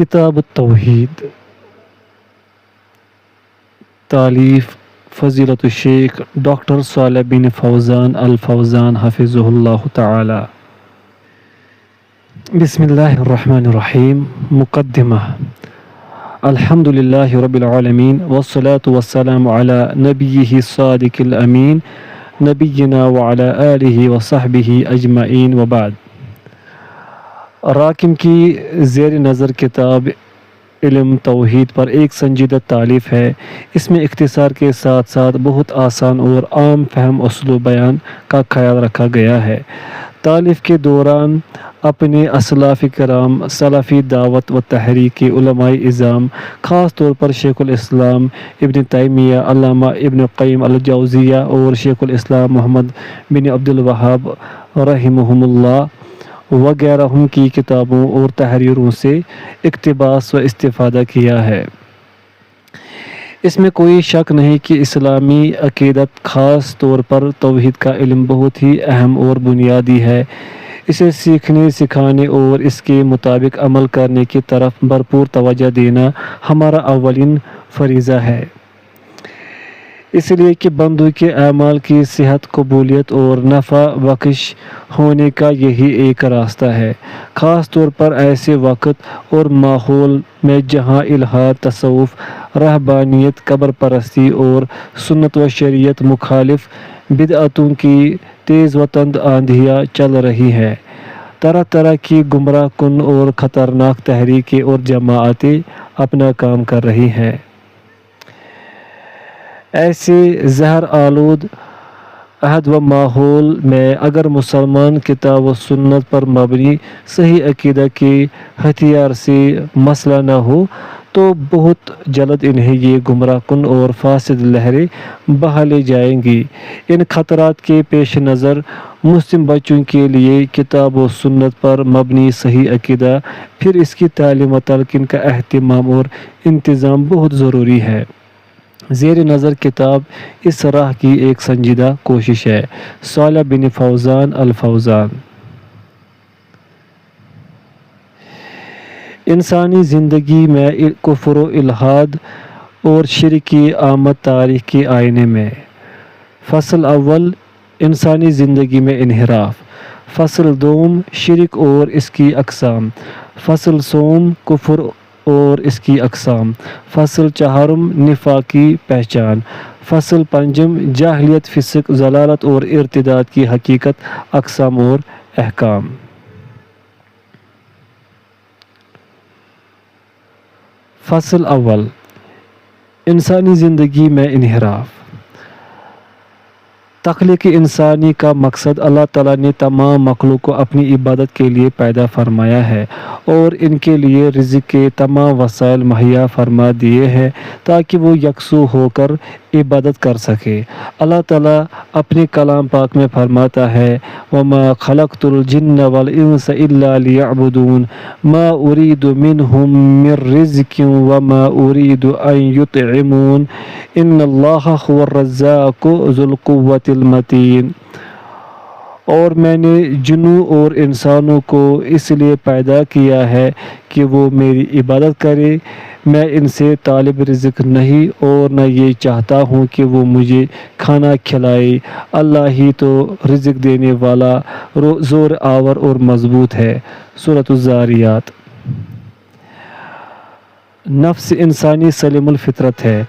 کتاب التوحید، تالیف فضیلت الشیخ ڈاکٹر صالح بن فوزان الفوزان حفظہ اللہ تعالی۔ بسم اللہ الرحمن الرحیم۔ مقدمہ۔ الحمد للہ رب العالمین والصلاة والسلام علی نبیہ الصادق الامین نبینا وعلی آلہ وصحبہ اجمعین وبعد۔ راکم کی زیر نظر کتاب علم توحید پر ایک سنجیدہ تالیف ہے۔ اس میں اختصار کے ساتھ ساتھ بہت آسان اور عام فہم اسلوب بیان کا خیال رکھا گیا ہے۔ تالیف کے دوران اپنے اسلاف کرام، سلفی دعوت و تحریک کے علماء اعظام، خاص طور پر شیخ الاسلام ابن تیمیہ، علامہ ابن قیم الجوزیہ اور شیخ الاسلام محمد بن عبد الوہاب رحمہم اللہ وغیرہ کی کتابوں اور تحریروں سے اقتباس و استفادہ کیا ہے۔ اس میں کوئی شک نہیں کہ اسلامی عقیدت، خاص طور پر توحید کا علم بہت ہی اہم اور بنیادی ہے۔ اسے سیکھنے، سکھانے اور اس کے مطابق عمل کرنے کی طرف بھرپور توجہ دینا ہمارا اولین فریضہ ہے، اس لیے کہ بندوں کے اعمال کی صحت، قبولیت اور نفع بخش ہونے کا یہی ایک راستہ ہے، خاص طور پر ایسے وقت اور ماحول میں جہاں الحاد، تصوف، رہبانیت، قبر پرستی اور سنت و شریعت مخالف بدعتوں کی تیز و تند آندھیاں چل رہی ہیں۔ طرح طرح کی گمراہ کن اور خطرناک تحریکیں اور جماعتیں اپنا کام کر رہی ہیں۔ ایسے زہر آلود عہد و ماحول میں اگر مسلمان کتاب و سنت پر مبنی صحیح عقیدہ کے ہتھیار سے مسئلہ نہ ہو تو بہت جلد انہیں یہ گمراہ کن اور فاسد لہریں بہا لے جائیں گی۔ ان خطرات کے پیش نظر مسلم بچوں کے لیے کتاب و سنت پر مبنی صحیح عقیدہ، پھر اس کی تعلیم و تلقین کا اہتمام اور انتظام بہت ضروری ہے۔ زیر نظر کتاب اس راہ کی ایک سنجیدہ کوشش ہے۔ صالح بن فوزان الفوزان۔ انسانی زندگی میں کفر و الحاد اور شرک کی آمد تاریخ کے آئینے میں۔ فصل اول، انسانی زندگی میں انحراف۔ فصل دوم، شرک اور اس کی اقسام۔ فصل سوم، کفر اور اس کی اقسام۔ فصل چہارم، نفاق کی پہچان۔ فصل پنجم، جاہلیت، فسق، ضلالت اور ارتداد کی حقیقت، اقسام اور احکام۔ فصل اول، انسانی زندگی میں انحراف۔ تخلیق انسانی کا مقصد اللہ تعالیٰ نے تمام مخلوق کو اپنی عبادت کے لیے پیدا فرمایا ہے اور ان کے لیے رزق کے تمام وسائل مہیا فرما دیے ہیں تاکہ وہ یکسو ہو کر عبادت کر سکے۔ اللہ تعالیٰ اپنے کلام پاک میں فرماتا ہے وَمَا خَلَقْتُ الْجِنَّ وَالْإِنسَ إِلَّا لِيَعْبُدُونَ مَا أُرِيدُ مِنْهُم مِّن رِّزْقٍ وَمَا أُرِيدُ أَن يُطْعِمُونَ إِنَّ اللَّهَ هُوَ الرَّزَّاقُ ذُو الْقُوَّةِ المتین۔ اور میں نے جنوں اور انسانوں کو اس لیے پیدا کیا ہے کہ وہ میری عبادت کرے، میں ان سے طالب رزق نہیں اور نہ یہ چاہتا ہوں کہ وہ مجھے کھانا کھلائے۔ اللہ ہی تو رزق دینے والا، زور آور اور مضبوط ہے۔ سورۃ الذاریات۔ نفس انسانی سلیم الفطرت ہے۔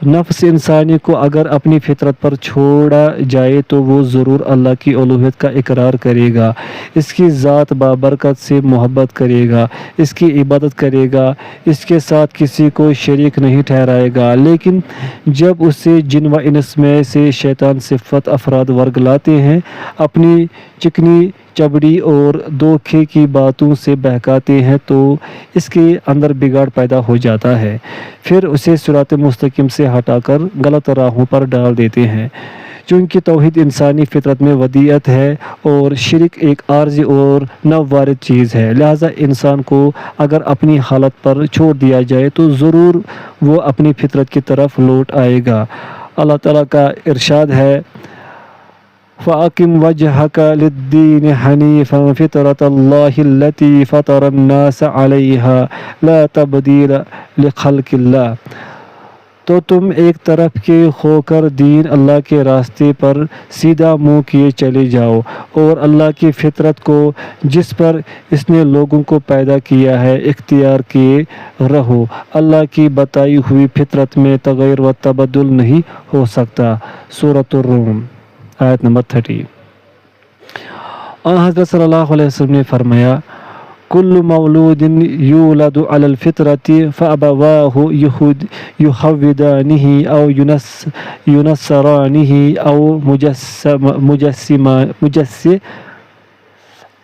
نفس انسانی کو اگر اپنی فطرت پر چھوڑا جائے تو وہ ضرور اللہ کی الوہیت کا اقرار کرے گا، اس کی ذات بابرکت سے محبت کرے گا، اس کی عبادت کرے گا، اس کے ساتھ کسی کو شریک نہیں ٹھہرائے گا۔ لیکن جب اسے جن و انس میں سے شیطان صفت افراد ورگ لاتے ہیں، اپنی چکنی چبڑی اور دھوکے کی باتوں سے بہکاتے ہیں تو اس کے اندر بگاڑ پیدا ہو جاتا ہے، پھر اسے صراط مستقیم سے ہٹا کر غلط راہوں پر ڈال دیتے ہیں۔ چونکہ توحید انسانی فطرت میں ودیعت ہے اور شرک ایک عارضی اور نووارد چیز ہے، لہذا انسان کو اگر اپنی حالت پر چھوڑ دیا جائے تو ضرور وہ اپنی فطرت کی طرف لوٹ آئے گا۔ اللہ تعالیٰ کا ارشاد ہے فَأَقِمْ وَجْهَكَ لِلدِّينِ حَنِيفًا فِطْرَةَ اللَّهِ الَّتِي فَطَرَ النَّاسَ عَلَيْهَا لَا تَبْدِيلَ لِخَلْقِ اللَّهِ۔ تو تم ایک طرف کے ہو کر دین اللہ کے راستے پر سیدھا منہ کیے چلے جاؤ، اور اللہ کی فطرت کو جس پر اس نے لوگوں کو پیدا کیا ہے اختیار کیے رہو۔ اللہ کی بتائی ہوئی فطرت میں تغیر و تبدل نہیں ہو سکتا۔ سورۃ الروم آیت نمبر 30۔ حضرت صلی اللہ علیہ وسلم نے فرمایا، کل مولود یولد علی الفطرۃ فابواہ یحودانہ او ینصرانہ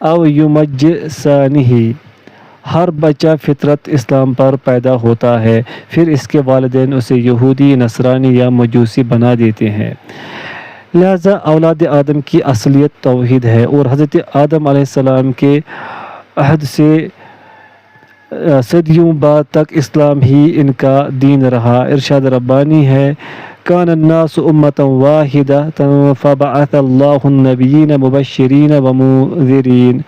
او یمجسانہ۔ ہر بچہ فطرت اسلام پر پیدا ہوتا ہے، پھر اس کے والدین اسے یہودی، نصرانی یا مجوسی بنا دیتے ہیں۔ لہذا اولاد آدم کی اصلیت توحید ہے، اور حضرت آدم علیہ السلام کے عہد سے صدیوں بعد تک اسلام ہی ان کا دین رہا۔ ارشاد ربانی ہے، کان الناس امۃ واحدۃ فبعث اللہ النبیین مبشرین ومنذرین۔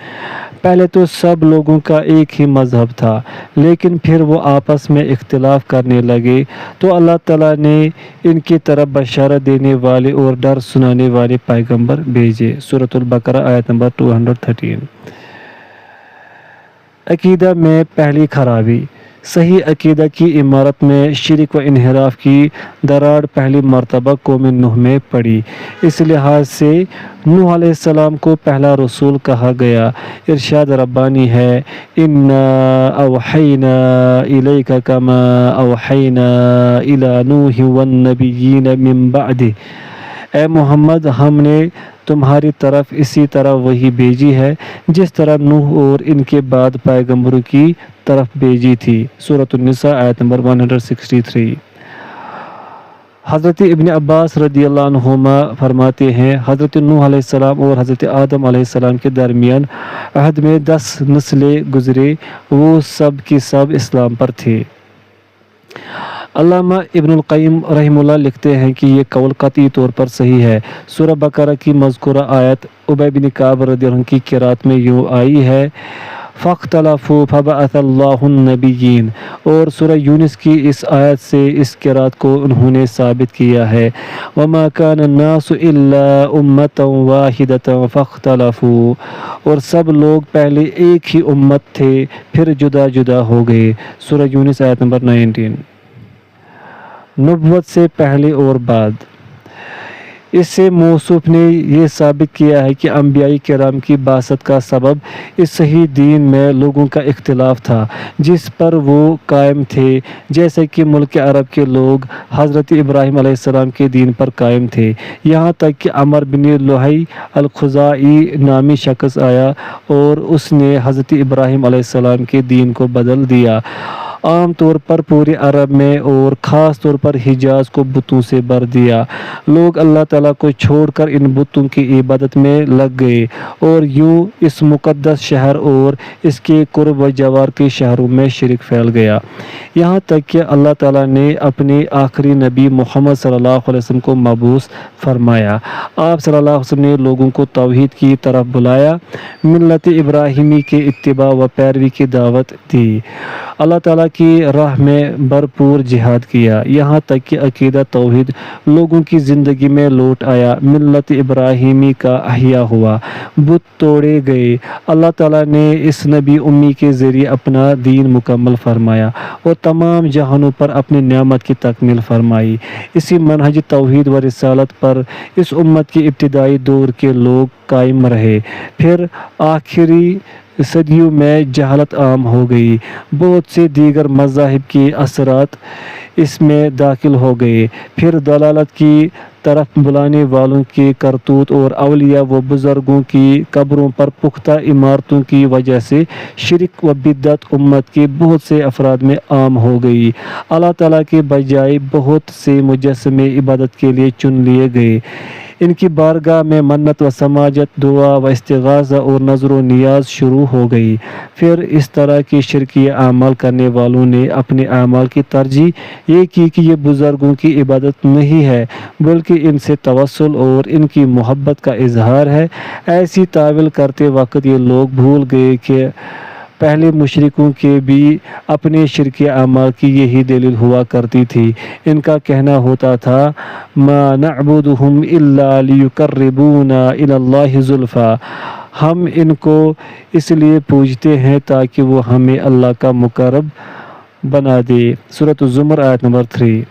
پہلے تو سب لوگوں کا ایک ہی مذہب تھا، لیکن پھر وہ آپس میں اختلاف کرنے لگے تو اللہ تعالیٰ نے ان کی طرف بشارت دینے والے اور ڈر سنانے والے پیغمبر بھیجے۔ سورۃ البقرہ آیت نمبر 213۔ عقیدہ میں پہلی خرابی۔ صحیح عقیدہ کی عمارت میں شرک و انحراف کی دراڑ پہلی مرتبہ قوم نوح میں پڑی۔ اس لحاظ سے نوح علیہ السلام کو پہلا رسول کہا گیا۔ ارشاد ربانی ہے، اِنَّا أَوْحَيْنَا إِلَيْكَ كَمَا أَوْحَيْنَا إِلَى نُوحٍ وَالنَّبِيِّينَ مِن بَعْدِهِ۔ اے محمد، ہم نے تمہاری طرف اسی طرح وحی بھیجی ہے جس طرح نوح اور ان کے بعد پیغمبروں کی طرف بھیجی تھی۔ سورۃ النساء آیت نمبر 163۔ حضرت ابن عباس رضی اللہ عنہما فرماتے ہیں، حضرت نوح علیہ السلام اور حضرت آدم علیہ السلام کے درمیان عہد میں 10 نسلیں گزرے، وہ سب کی سب اسلام پر تھے۔ علامہ ابن القیم رحمہ اللہ لکھتے ہیں کہ یہ قول قطعی طور پر صحیح ہے۔ سورہ بقرہ کی مذکورہ آیت ابی بن کعب رضی اللہ عنہ کی قرات میں یوں آئی ہے، فَاخْتَلَفُوا فَبَعَثَ اللَّهُ النَّبِيِّينَ، اور سورہ یونس کی اس آیت سے اس قرات کو انہوں نے ثابت کیا ہے، وَمَا كَانَ النَّاسُ إِلَّا أُمَّةً وَاحِدَةً فَاخْتَلَفُوا، اور سب لوگ پہلے ایک ہی امت تھے، پھر جدا جدا ہو گئے۔ سورہ یونس آیت نمبر 19۔ نبوت سے پہلے اور بعد۔ اس سے موصوف نے یہ ثابت کیا ہے کہ انبیاء کرام کی بعثت کا سبب اس صحیح دین میں لوگوں کا اختلاف تھا جس پر وہ قائم تھے، جیسے کہ ملک عرب کے لوگ حضرت ابراہیم علیہ السلام کے دین پر قائم تھے، یہاں تک کہ عمر بن لوہی الخزاعی نامی شخص آیا اور اس نے حضرت ابراہیم علیہ السلام کے دین کو بدل دیا۔ عام طور پر پورے عرب میں اور خاص طور پر حجاز کو بتوں سے بھر دیا۔ لوگ اللہ تعالیٰ کو چھوڑ کر ان بتوں کی عبادت میں لگ گئے، اور یوں اس مقدس شہر اور اس کے قرب و جوار کے شہروں میں شرک پھیل گیا، یہاں تک کہ اللہ تعالیٰ نے اپنے آخری نبی محمد صلی اللہ علیہ وسلم کو مبعوث فرمایا۔ آپ صلی اللہ علیہ وسلم نے لوگوں کو توحید کی طرف بلایا، ملت ابراہیمی کے اتباع و پیروی کی دعوت دی، اللہ تعالیٰ کی راہ میں بھرپور جہاد کیا، یہاں تک کہ عقیدہ توحید لوگوں کی زندگی میں لوٹ آیا، ملت ابراہیمی کا احیاء ہوا، بت توڑے گئے، اللہ تعالیٰ نے اس نبی امی کے ذریعے اپنا دین مکمل فرمایا اور تمام جہانوں پر اپنی نعمت کی تکمیل فرمائی۔ اسی منہج توحید و رسالت پر اس امت کے ابتدائی دور کے لوگ قائم رہے، پھر آخری صدیوں میں جہالت عام ہو گئی، بہت سے دیگر مذاہب کے اثرات اس میں داخل ہو گئے، پھر دلالت کی طرف بلانے والوں کے کرتوت اور اولیاء و بزرگوں کی قبروں پر پختہ عمارتوں کی وجہ سے شرک و بدعت امت کے بہت سے افراد میں عام ہو گئی۔ اللہ تعالیٰ کے بجائے بہت سے مجسمے عبادت کے لیے چن لیے گئے، ان کی بارگاہ میں منت و سماجت، دعا و استغاثہ اور نظر و نیاز شروع ہو گئی۔ پھر اس طرح کے شرکی اعمال کرنے والوں نے اپنے اعمال کی ترجیح یہ کی کہ یہ بزرگوں کی عبادت نہیں ہے بلکہ بلکہ ان سے توسل اور ان کی محبت کا اظہار ہے۔ ایسی تعویل کرتے وقت یہ لوگ بھول گئے کہ پہلے مشرکوں کے بھی اپنے شرکی اعمال کی یہی دلیل ہوا کرتی تھی۔ ان کا کہنا ہوتا تھا ما نعبدهم الا لیقربونا الی اللہ زلفی، ہم ان کو اس لیے پوجتے ہیں تاکہ وہ ہمیں اللہ کا مقرب بنا دے۔ سورۃ الزمر آیت نمبر 3۔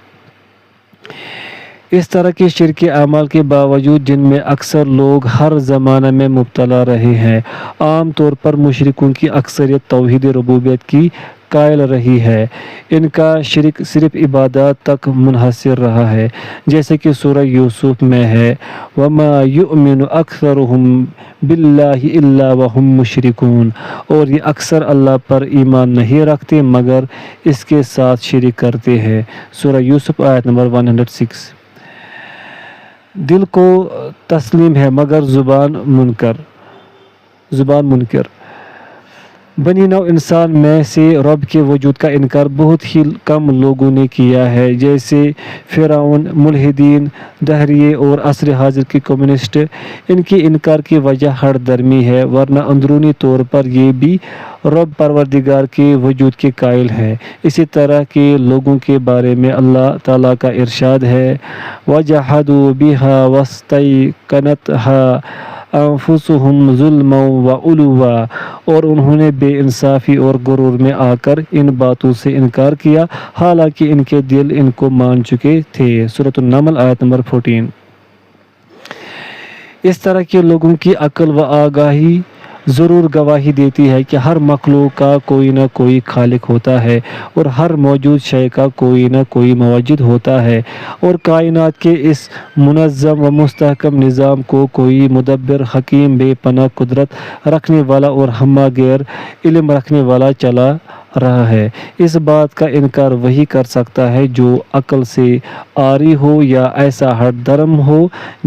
اس طرح کے شرکی اعمال کے باوجود جن میں اکثر لوگ ہر زمانہ میں مبتلا رہے ہیں، عام طور پر مشرکوں کی اکثریت توحید ربوبیت کی قائل رہی ہے۔ ان کا شرک صرف عبادات تک منحصر رہا ہے، جیسے کہ سورہ یوسف میں ہے وَمَا يُؤْمِنُ أَكْثَرُهُم بِاللَّهِ إِلَّا وَهُم مُشْرِكُونَ، اور یہ اکثر اللہ پر ایمان نہیں رکھتے مگر اس کے ساتھ شرک کرتے ہیں۔ سورہ یوسف آیت نمبر 106۔ دل کو تسلیم ہے مگر زبان منکر۔ بنی نوع انسان میں سے رب کے وجود کا انکار بہت ہی کم لوگوں نے کیا ہے، جیسے فرعون، ملحدین، دہریے اور عصر حاضر کے کمیونسٹ۔ ان کے انکار کی وجہ ہر درمی ہے، ورنہ اندرونی طور پر یہ بھی رب پروردگار کے وجود کے قائل ہیں۔ اسی طرح کے لوگوں کے بارے میں اللہ تعالیٰ کا ارشاد ہے وَجَحَدُوا بِهَا وَاسْتَيْقَنَتْهَا انفسهم ظلما وعلوا، اور انہوں نے بے انصافی اور غرور میں آ کر ان باتوں سے انکار کیا حالانکہ ان کے دل ان کو مان چکے تھے۔ سورۃ النمل آیت نمبر 14۔ اس طرح کے لوگوں کی عقل و آگاہی ضرور گواہی دیتی ہے کہ ہر مخلوق کا کوئی نہ کوئی خالق ہوتا ہے اور ہر موجود شے کا کوئی نہ کوئی موجد ہوتا ہے، اور کائنات کے اس منظم و مستحکم نظام کو کوئی مدبر، حکیم، بے پناہ قدرت رکھنے والا اور ہمہ گیر علم رکھنے والا چلا رہا ہے۔ اس بات کا انکار وہی کر سکتا ہے جو عقل سے عاری ہو یا ایسا ہٹ درم ہو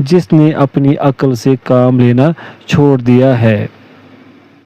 جس نے اپنی عقل سے کام لینا چھوڑ دیا ہے۔